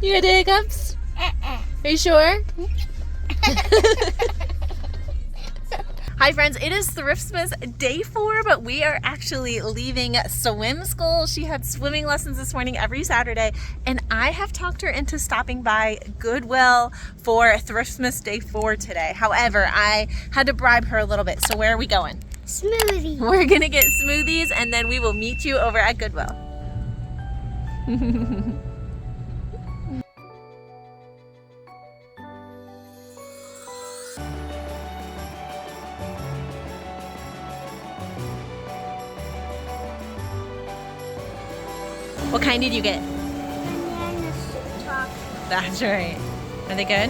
You got the hiccups? Are you sure? Hi friends, it is Thriftmas day 4, but we are actually leaving swim school. She had swimming lessons this morning every Saturday, and I have talked her into stopping by Goodwill for Thriftmas day 4 today. However, I had to bribe her a little bit, so where are we going? Smoothie. We're gonna get smoothies, and then we will meet you over at Goodwill. What kind did you get? Banana chocolate. That's right. Are they good?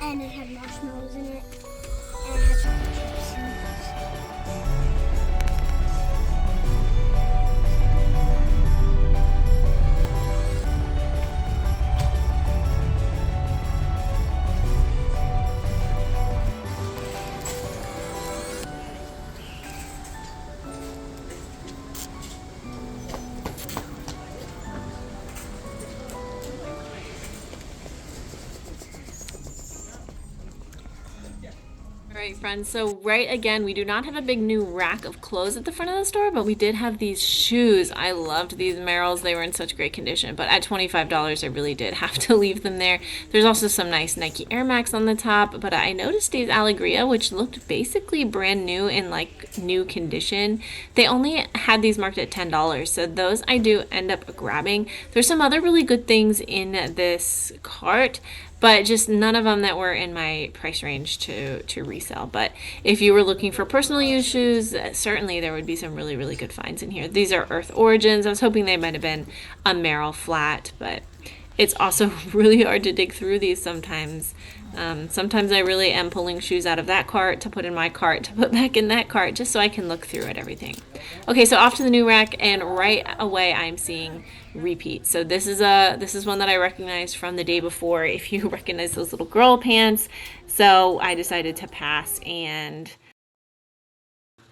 And it had marshmallows in it, and it had chocolate chips. All right, friends, so right again, we do not have a big new rack of clothes at the front of the store, but we did have these shoes. I loved these Merrells. They were in such great condition, but at $25, I really did have to leave them there. There's also some nice Nike Air Max on the top, but I noticed these Allegria, which looked basically brand new in like new condition. They only had these marked at $10, so those I do end up grabbing. There's some other really good things in this cart, but just none of them that were in my price range to resell. But if you were looking for personal use shoes, certainly there would be some really, really good finds in here. These are Earth Origins. I was hoping they might have been a Merrell flat, but it's also really hard to dig through these sometimes. Sometimes I really am pulling shoes out of that cart to put in my cart to put back in that cart just so I can look through at everything. Okay, so off to the new rack, and right away I'm seeing repeat. So this is one that I recognized from the day before, if you recognize those little girl pants. So I decided to pass, and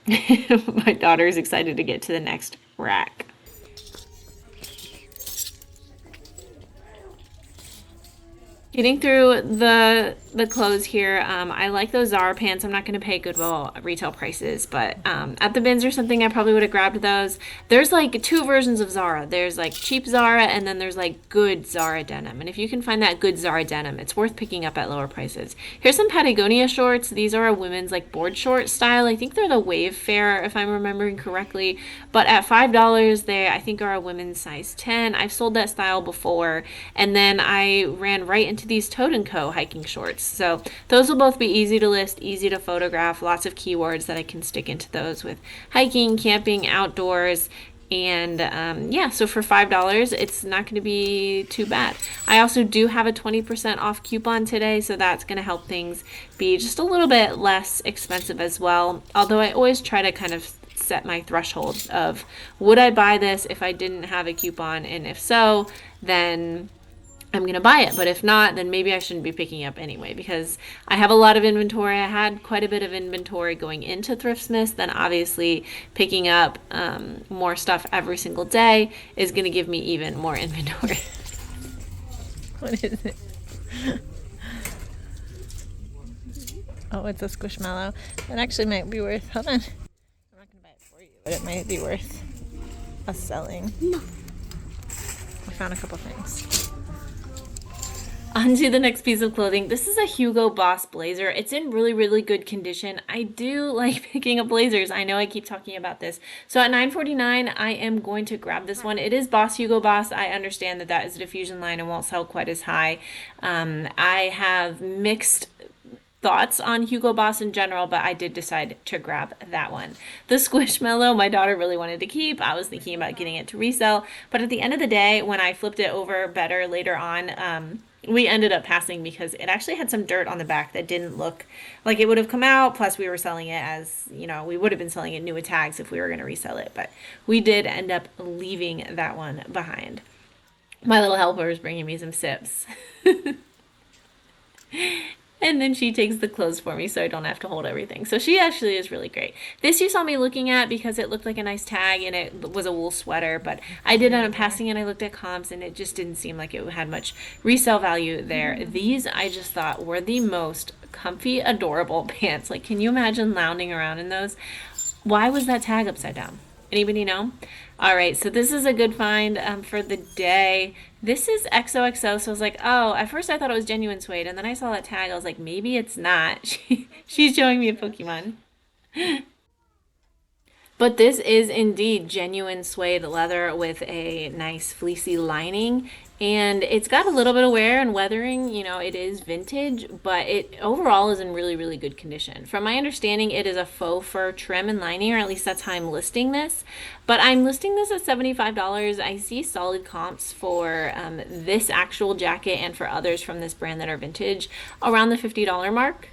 my daughter is excited to get to the next rack. Getting through the clothes here, I like those Zara pants. I'm not going to pay Goodwill retail prices, but at the bins or something, I probably would have grabbed those. There's like two versions of Zara. There's like cheap Zara, and then there's like good Zara denim. And if you can find that good Zara denim, it's worth picking up at lower prices. Here's some Patagonia shorts. These are a women's like board short style. I think they're the Wave Fair, if I'm remembering correctly. But at $5, they I think are a women's size 10. I've sold that style before, and then I ran right into these Toad & Co. hiking shorts. So those will both be easy to list, easy to photograph, lots of keywords that I can stick into those with hiking, camping, outdoors. And yeah, so for $5, it's not going to be too bad. I also do have a 20% off coupon today, so that's going to help things be just a little bit less expensive as well. Although I always try to kind of set my threshold of, would I buy this if I didn't have a coupon? And if so, then I'm going to buy it. But if not, then maybe I shouldn't be picking up anyway, because I have a lot of inventory. I had quite a bit of inventory going into Thriftmas. Then obviously picking up more stuff every single day is going to give me even more inventory. What is it? Oh, it's a Squishmallow. That actually might be worth, hold on. I'm not going to buy it for you, but it might be worth us selling. No. I found a couple things. On to the next piece of clothing. This is a Hugo Boss blazer. It's in really, really good condition. I do like picking up blazers. I know I keep talking about this. So at $9.49, I am going to grab this one. It is Boss Hugo Boss. I understand that that is a diffusion line and won't sell quite as high. I have mixed thoughts on Hugo Boss in general, but I did decide to grab that one. The Squishmallow, my daughter really wanted to keep. I was thinking about getting it to resell, but at the end of the day, when I flipped it over better later on, we ended up passing because it actually had some dirt on the back that didn't look like it would have come out. Plus, we were selling it as, you know, we would have been selling it new with tags if we were going to resell it, but we did end up leaving that one behind. My little helper is bringing me some sips. And then she takes the clothes for me so I don't have to hold everything. So she actually is really great. This you saw me looking at because it looked like a nice tag and it was a wool sweater, but I did end up passing it. I looked at comps and it just didn't seem like it had much resale value there. These I just thought were the most comfy, adorable pants. Like, can you imagine lounging around in those? Why was that tag upside down? Anybody know? All right, so this is a good find for the day. This is XOXO, so I was like, oh, at first I thought it was genuine suede, and then I saw that tag. I was like, maybe it's not. She's showing me a Pokemon. But this is indeed genuine suede leather with a nice fleecy lining. And it's got a little bit of wear and weathering. You know, it is vintage, but it overall is in really, really good condition. From my understanding, it is a faux fur trim and lining, or at least that's how I'm listing this. But I'm listing this at $75. I see solid comps for this actual jacket and for others from this brand that are vintage around the $50 mark.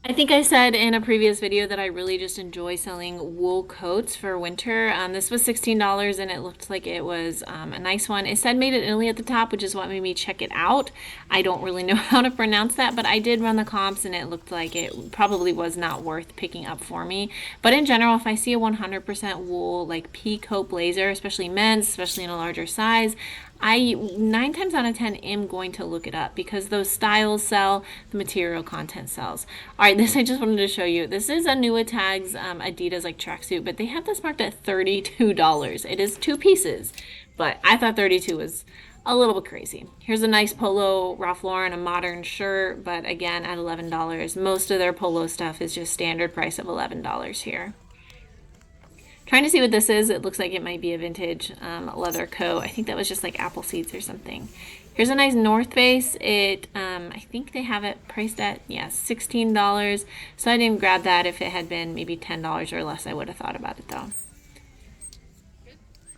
I think I said in a previous video that I really just enjoy selling wool coats for winter. This was $16 and it looked like it was a nice one. It said made in Italy at the top, which is what made me check it out. I don't really know how to pronounce that, but I did run the comps and it looked like it probably was not worth picking up for me. But in general, if I see a 100% wool like pea coat blazer, especially men's, especially in a larger size, I 9 times out of 10 am going to look it up because those styles sell, the material content sells. All right, this I just wanted to show you. This is a Nua Tags Adidas like tracksuit, but they have this marked at $32. It is 2 pieces, but I thought 32 was a little bit crazy. Here's a nice polo Ralph Lauren, a modern shirt, but again at $11. Most of their polo stuff is just standard price of $11 here. Trying to see what this is. It looks like it might be a vintage leather coat. I think that was just like apple seeds or something. Here's a nice North Face. I think they have it priced at, yeah, $16. So I didn't grab that. If it had been maybe $10 or less, I would have thought about it though.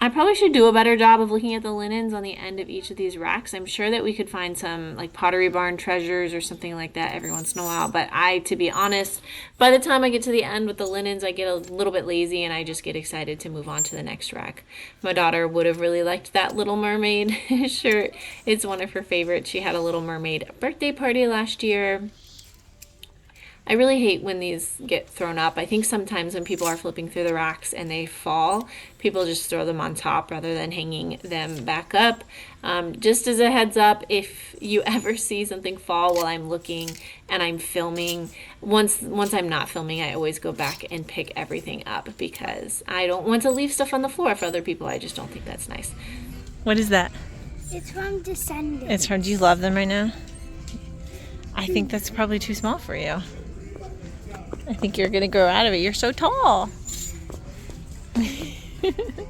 I probably should do a better job of looking at the linens on the end of each of these racks. I'm sure that we could find some like Pottery Barn treasures or something like that every once in a while. But to be honest, by the time I get to the end with the linens, I get a little bit lazy and I just get excited to move on to the next rack. My daughter would have really liked that Little Mermaid shirt. It's one of her favorites. She had a Little Mermaid birthday party last year. I really hate when these get thrown up. I think sometimes when people are flipping through the racks and they fall, people just throw them on top rather than hanging them back up. Just as a heads up, if you ever see something fall while I'm looking and I'm filming, once I'm not filming, I always go back and pick everything up because I don't want to leave stuff on the floor for other people. I just don't think that's nice. What is that? It's from Descendants. It's from, do you love them right now? I think that's probably too small for you. I think you're going to grow out of it. You're so tall.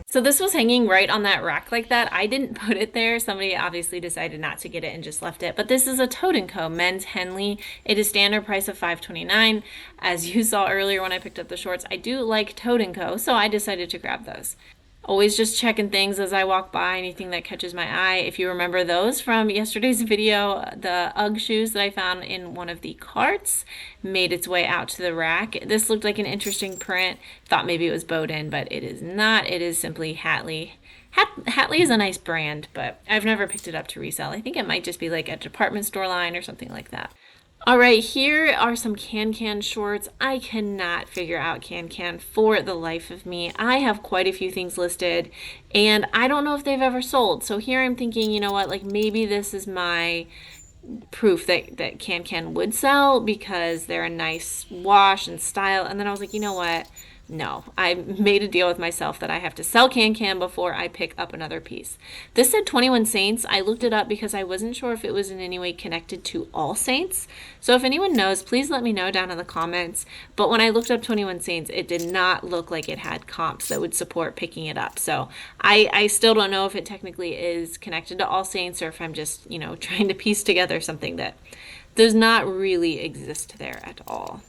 So this was hanging right on that rack like that. I didn't put it there. Somebody obviously decided not to get it and just left it. But this is a Toad & Co. men's Henley. It is standard price of $5.29. As you saw earlier when I picked up the shorts, I do like Toad & Co. So I decided to grab those. Always just checking things as I walk by, anything that catches my eye. If you remember those from yesterday's video, the UGG shoes that I found in one of the carts made its way out to the rack. This looked like an interesting print. Thought maybe it was Bowden, but it is not. It is simply Hatley. Hatley is a nice brand, but I've never picked it up to resell. I think it might just be like a department store line or something like that. All right, here are some Can shorts. I cannot figure out Can for the life of me. I have quite a few things listed and I don't know if they've ever sold. So here I'm thinking, you know what, like maybe this is my proof that Can would sell because they're a nice wash and style. And then I was like, you know what? No, I made a deal with myself that I have to sell Can before I pick up another piece. This said 21 Saints. I looked it up because I wasn't sure if it was in any way connected to All Saints. So if anyone knows, please let me know down in the comments. But when I looked up 21 Saints, it did not look like it had comps that would support picking it up. So I still don't know if it technically is connected to All Saints or if I'm just, you know, trying to piece together something that does not really exist there at all.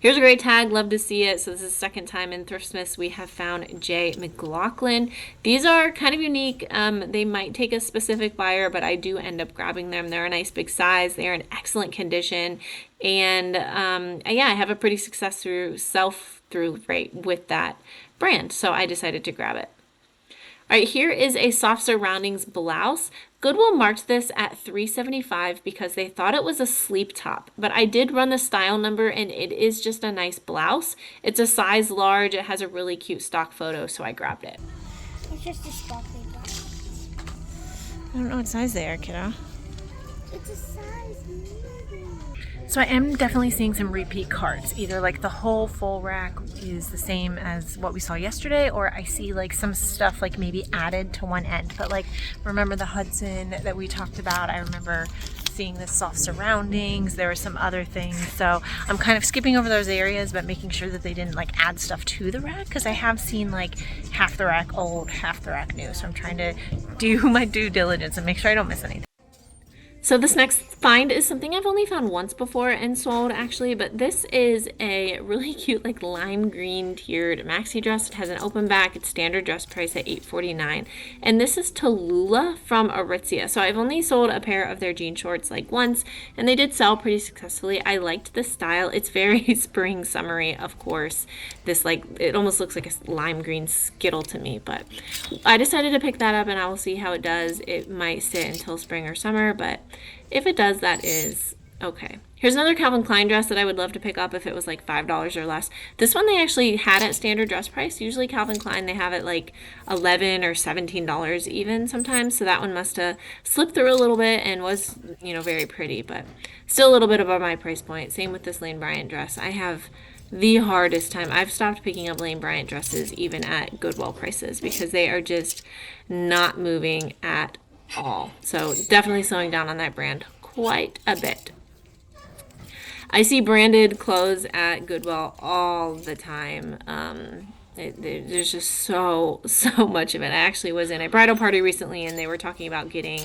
Here's a great tag, love to see it. So this is the second time in Thriftmas we have found J. McLaughlin. These are kind of unique. They might take a specific buyer, but I do end up grabbing them. They're a nice big size. They're in excellent condition. And yeah, I have a pretty sell-through rate with that brand. So I decided to grab it. All right, here is a soft surroundings blouse. Goodwill marked this at $3.75 because they thought it was a sleep top, but I did run the style number and it is just a nice blouse. It's a size large. It has a really cute stock photo, so I grabbed it. It's just a sparkly blouse. I don't know what size they are, kiddo. It's a size medium. So I am definitely seeing some repeat carts. Either like the whole full rack is the same as what we saw yesterday, or I see like some stuff like maybe added to one end. But like, remember the Hudson that we talked about? I remember seeing the soft surroundings. There were some other things. So I'm kind of skipping over those areas, but making sure that they didn't like add stuff to the rack, because I have seen like half the rack old, half the rack new. So I'm trying to do my due diligence and make sure I don't miss anything. So this next find is something I've only found once before and sold actually, but this is a really cute like lime green tiered maxi dress. It has an open back. It's standard dress price at $8.49. And this is Tallulah from Aritzia. So I've only sold a pair of their jean shorts like once, and they did sell pretty successfully. I liked the style. It's very spring summery, of course. This like, it almost looks like a lime green Skittle to me, but I decided to pick that up and I will see how it does. It might sit until spring or summer, but if it does, that is okay. Here's another Calvin Klein dress that I would love to pick up if it was like $5 or less. This one they actually had at standard dress price. Usually Calvin Klein, they have it like $11 or $17 even sometimes. So that one must have slipped through a little bit and was, you know, very pretty, but still a little bit above my price point. Same with this Lane Bryant dress. I have the hardest time. I've stopped picking up Lane Bryant dresses even at Goodwill prices because they are just not moving at all. So definitely slowing down on that brand quite a bit. I see branded clothes at Goodwill all the time. There's just so much of it. I actually was in a bridal party recently and they were talking about getting,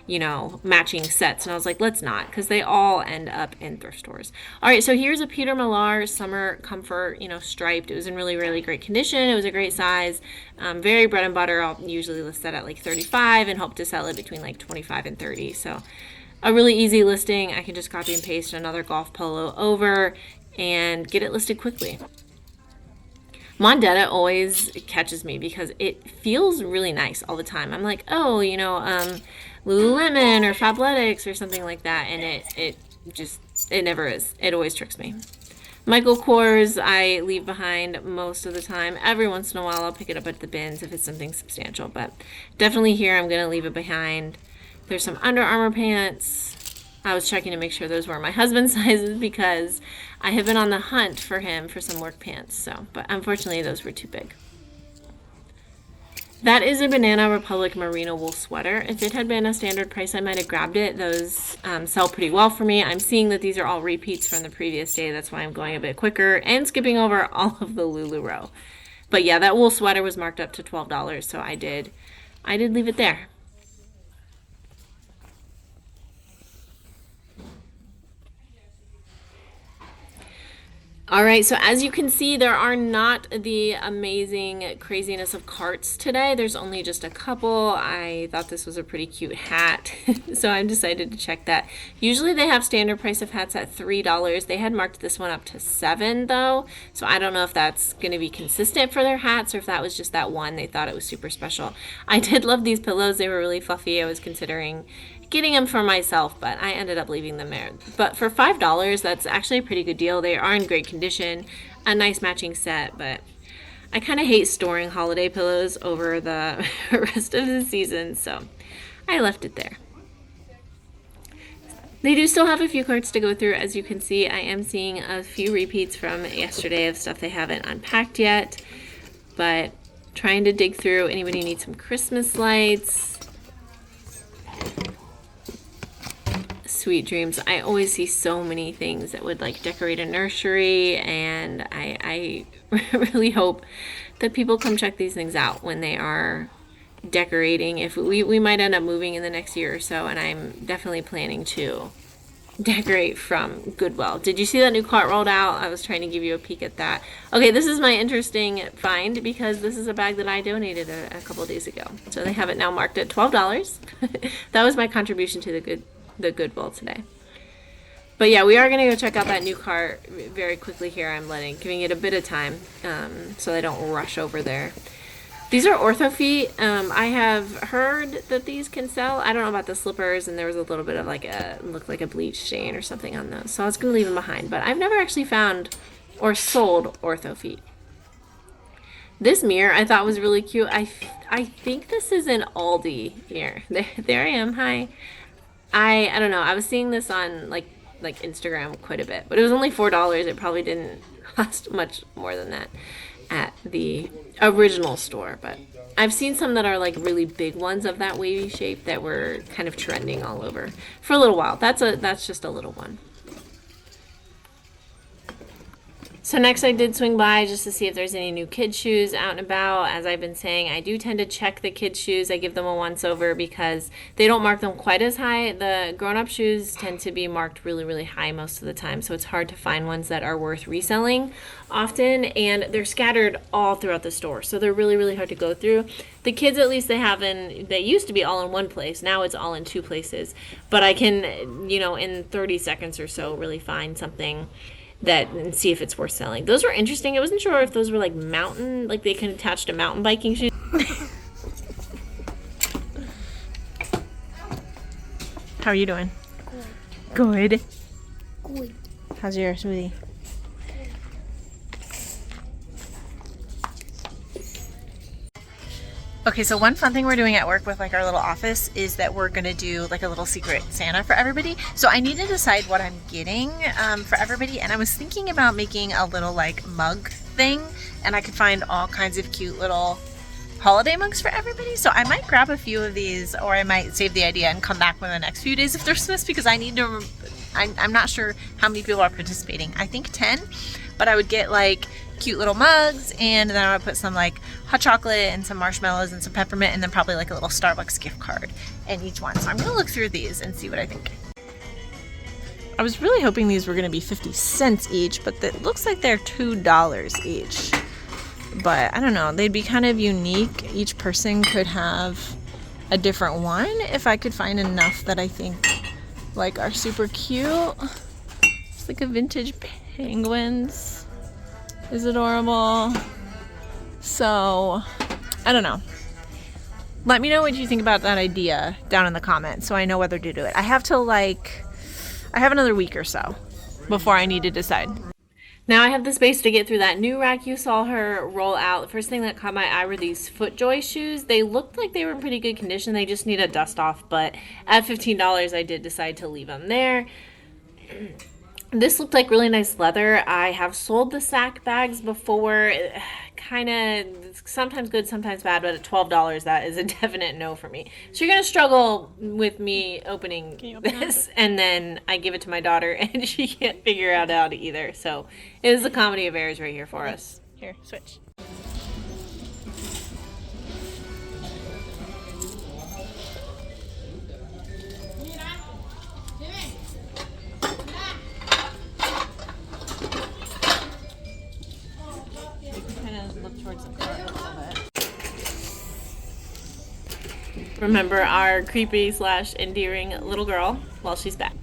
you know, matching sets. And I was like, let's not, because they all end up in thrift stores. All right, so here's a Peter Millar Summer Comfort, you know, striped. It was in really, really great condition. It was a great size. Very bread and butter. I'll usually list that at like 35 and hope to sell it between like 25 and 30. So a really easy listing. I can just copy and paste another golf polo over and get it listed quickly. Mondetta always catches me because it feels really nice all the time. I'm like, oh, you know, Lululemon or Fabletics or something like that, and it never is. It always tricks me. Michael Kors I leave behind most of the time. Every once in a while I'll pick it up at the bins if it's something substantial, but definitely here I'm going to leave it behind. There's some Under Armour pants. I was checking to make sure those were my husband's sizes because I have been on the hunt for him for some work pants. So, but unfortunately those were too big. That is a Banana Republic merino wool sweater. If it had been a standard price, I might have grabbed it. Those sell pretty well for me. I'm seeing that these are all repeats from the previous day. That's why I'm going a bit quicker and skipping over all of the LuLaRoe. But yeah, that wool sweater was marked up to $12, so I did leave it there. All right, so as you can see, there are not the amazing craziness of carts today. There's only just a couple. I thought this was a pretty cute hat, so I decided to check that. Usually they have standard price of hats at $3. They had marked this one up to $7 though, so I don't know if that's going to be consistent for their hats or if that was just that one. They thought it was super special. I did love these pillows. They were really fluffy. I was considering getting them for myself, but I ended up leaving them there. But for $5, that's actually a pretty good deal. They are in great condition, a nice matching set, but I kind of hate storing holiday pillows over the rest of the season, so I left it there. They do still have a few carts to go through. As you can see, I am seeing a few repeats from yesterday of stuff they haven't unpacked yet, but trying to dig through. Anybody need some Christmas lights? Sweet dreams. I always see so many things that would like decorate a nursery, and I really hope that people come check these things out when they are decorating. If we might end up moving in the next year or so, and I'm definitely planning to decorate from Goodwill. Did you see that new cart rolled out? I was trying to give you a peek at that. Okay, this is my interesting find because this is a bag that I donated a couple days ago. So they have it now marked at $12. That was my contribution to the Goodwill today. But yeah, we are going to go check out that new cart very quickly here. I'm giving it a bit of time so I don't rush over there. These are ortho feet. I have heard that these can sell. I don't know about the slippers, and there was a little bit of like looked like a bleach stain or something on those. So I was going to leave them behind, but I've never actually found or sold ortho feet. This mirror I thought was really cute. I think this is an Aldi mirror. There I am. Hi. I don't know. I was seeing this on like Instagram quite a bit, but it was only $4. It probably didn't cost much more than that at the original store, but I've seen some that are like really big ones of that wavy shape that were kind of trending all over for a little while. That's just a little one. So next I did swing by just to see if there's any new kids shoes out and about. As I've been saying, I do tend to check the kids shoes. I give them a once over because they don't mark them quite as high. The grown-up shoes tend to be marked really, really high most of the time. So it's hard to find ones that are worth reselling often, and they're scattered all throughout the store. So they're really, really hard to go through. The kids, at least they used to be all in one place. Now it's all in two places. But I can, in 30 seconds or so really find something and see if it's worth selling. Those were interesting. I wasn't sure if those were like they can attach to mountain biking shoes. How are you doing? Good. Good. How's your smoothie? Okay, so one fun thing we're doing at work with like our little office is that we're gonna do like a little secret Santa for everybody. So I need to decide what I'm getting for everybody, and I was thinking about making a little like mug thing, and I could find all kinds of cute little holiday mugs for everybody. So I might grab a few of these, or I might save the idea and come back within the next few days of Thriftmas, because I need to. I'm not sure how many people are participating. I think 10, but I would get like cute little mugs, and then I would put some like hot chocolate and some marshmallows and some peppermint, and then probably like a little Starbucks gift card in each one. So I'm gonna look through these and see what I think. I was really hoping these were gonna be 50 cents each, but it looks like they're $2 each. But I don't know, they'd be kind of unique. Each person could have a different one if I could find enough that I think like are super cute. It's like a vintage penguins. Is adorable. So I don't know. Let me know what you think about that idea down in the comments so I know whether to do it. I have another week or so before I need to decide. Now I have the space to get through that new rack you saw her roll out. The first thing that caught my eye were these FootJoy shoes. They looked like they were in pretty good condition. They just need a dust off, but at $15 I did decide to leave them there. This looked like really nice leather. I have sold the sack bags before. Kind of sometimes good, sometimes bad, but at $12 that is a definite no for me. So you're going to struggle with me opening this, and then I give it to my daughter and she can't figure out how to either. So it is a comedy of errors right here for us. Here, switch. Remember our creepy / endearing little girl while she's back.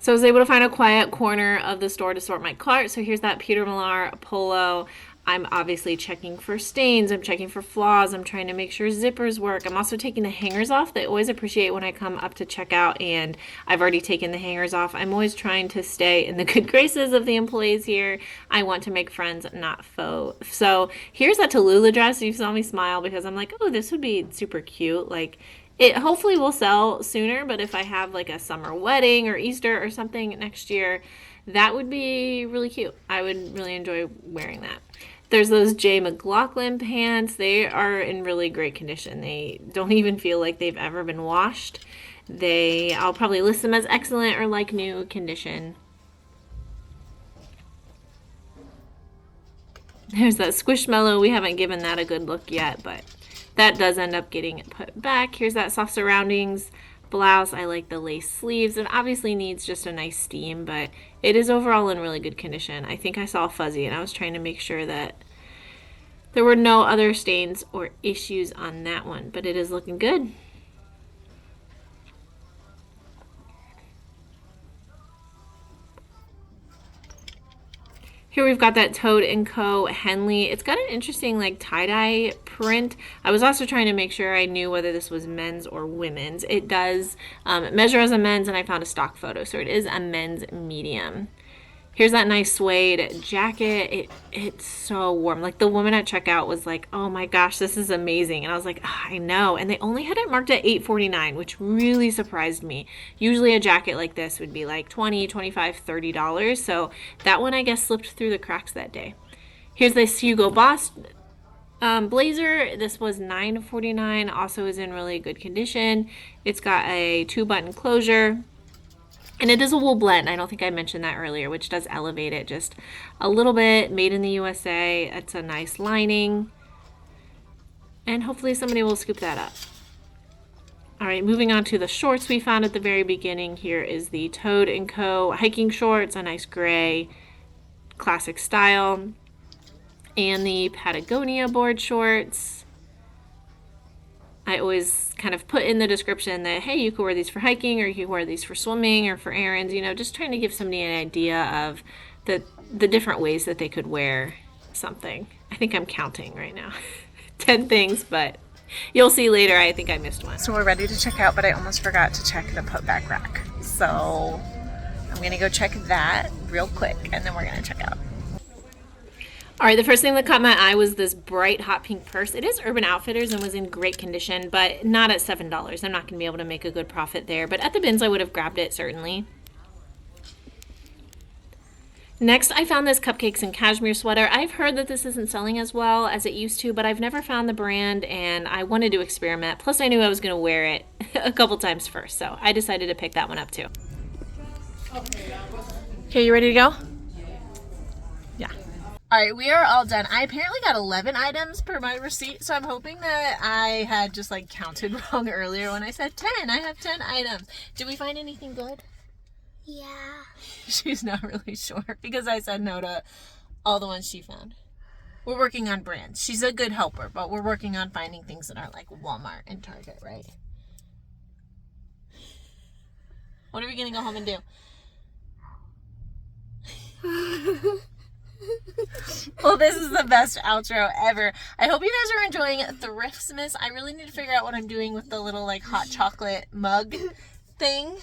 So I was able to find a quiet corner of the store to sort my cart. So here's that Peter Millar polo. I'm obviously checking for stains. I'm checking for flaws. I'm trying to make sure zippers work. I'm also taking the hangers off. They always appreciate when I come up to check out and I've already taken the hangers off. I'm always trying to stay in the good graces of the employees here. I want to make friends, not foe. So here's that Tallulah dress. You saw me smile because I'm like, oh, this would be super cute. Like, it hopefully will sell sooner, but if I have like a summer wedding or Easter or something next year, that would be really cute. I would really enjoy wearing that. There's those J. McLaughlin pants. They are in really great condition. They don't even feel like they've ever been washed. I'll probably list them as excellent or like new condition. There's that Squishmallow. We haven't given that a good look yet, but that does end up getting put back. Here's that soft surroundings blouse. I like the lace sleeves. It obviously needs just a nice steam, but it is overall in really good condition. I think I saw fuzzy and I was trying to make sure that there were no other stains or issues on that one, but it is looking good. Here we've got that Toad & Co. Henley. It's got an interesting like tie-dye print. I was also trying to make sure I knew whether this was men's or women's. It does measure as a men's, and I found a stock photo, so it is a men's medium. Here's that nice suede jacket. It's so warm. Like the woman at checkout was like, "Oh my gosh, this is amazing." And I was like, I know. And they only had it marked at $8.49, which really surprised me. Usually a jacket like this would be like $20, $25, $30. So that one I guess slipped through the cracks that day. Here's this Hugo Boss blazer. This was $9.49. Also is in really good condition. It's got a 2-button closure. And it is a wool blend. I don't think I mentioned that earlier, which does elevate it just a little bit. Made in the USA. It's a nice lining. And hopefully somebody will scoop that up. All right, moving on to the shorts we found at the very beginning. Here is the Toad & Co. hiking shorts, a nice gray, classic style. And the Patagonia board shorts. I always kind of put in the description that, hey, you could wear these for hiking, or you could wear these for swimming or for errands, you know, just trying to give somebody an idea of the different ways that they could wear something. I think I'm counting right now. 10 things, but you'll see later. I think I missed one. So we're ready to check out, but I almost forgot to check the put back rack. So I'm going to go check that real quick, and then we're going to check out. All right, the first thing that caught my eye was this bright hot pink purse. It is Urban Outfitters and was in great condition, but not at $7. I'm not going to be able to make a good profit there, but at the bins I would have grabbed it, certainly. Next, I found this Cupcakes and Cashmere sweater. I've heard that this isn't selling as well as it used to, but I've never found the brand, and I wanted to experiment. Plus, I knew I was going to wear it a couple times first, so I decided to pick that one up too. Okay, you ready to go? Yeah. All right, we are all done. I apparently got 11 items per my receipt, so I'm hoping that I had just like counted wrong earlier when I said 10. I have 10 items. Did we find anything good? Yeah. She's not really sure because I said no to all the ones she found. We're working on brands. She's a good helper, but we're working on finding things that aren't like Walmart and Target, right? What are we going to go home and do? Well, this is the best outro ever. I hope you guys are enjoying Thriftmas. I really need to figure out what I'm doing with the little like hot chocolate mug thing.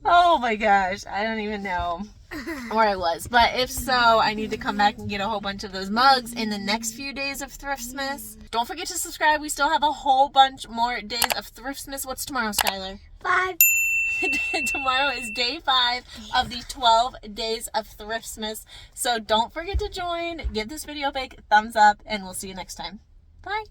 Oh my gosh, I don't even know where I was. But if so, I need to come back and get a whole bunch of those mugs in the next few days of Thriftmas. Don't forget to subscribe. We still have a whole bunch more days of Thriftmas. What's tomorrow, Skylar? 5. Tomorrow is day 5 of the 12 days of Thriftmas. So don't forget to join. Give this video a big thumbs up, and we'll see you next time. Bye.